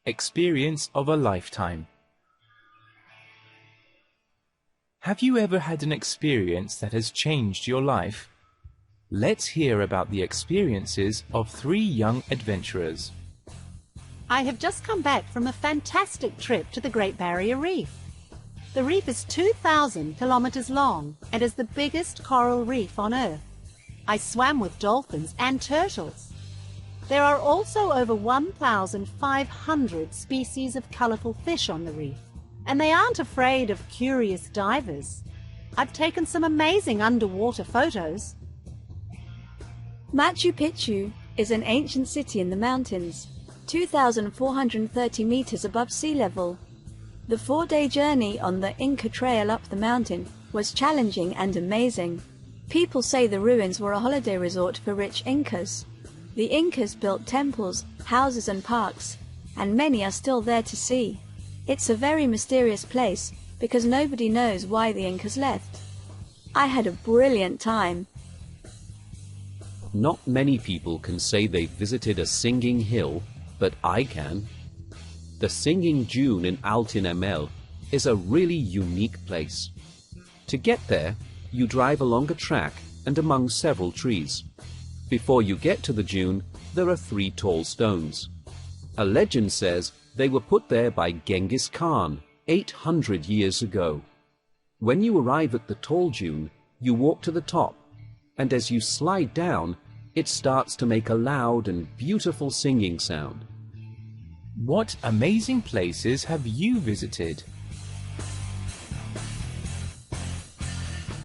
Experience of a lifetime. Have you ever had an experience that has changed your life? Let's hear about the experiences of 3 young adventurers. I have just come back from a fantastic trip to the Great Barrier Reef. The reef is 2,000 kilometers long and is the biggest coral reef on Earth. I swam with dolphins and turtles. There are also over 1,500 species of colorful fish on the reef, and they aren't afraid of curious divers. I've taken some amazing underwater photos. Machu Picchu is an ancient city in the mountains, 2,430 meters above sea level. The 4-day journey on the Inca Trail up the mountain was challenging and amazing. People say the ruins were a holiday resort for rich Incas. The Incas built temples, houses and parks, and many are still there to see. It's a very mysterious place because nobody knows why the Incas left. I had a brilliant time. Not many people can say they've visited a singing hill, but I can. The Singing Dune in Altin ML is a really unique place. To get there, you drive along a track and among several trees. Before you get to the dune, there are 3 tall stones. A legend says they were put there by Genghis Khan 800 years ago. When you arrive at the tall dune, you walk to the top, and as you slide down, it starts to make a loud and beautiful singing sound. What amazing places have you visited?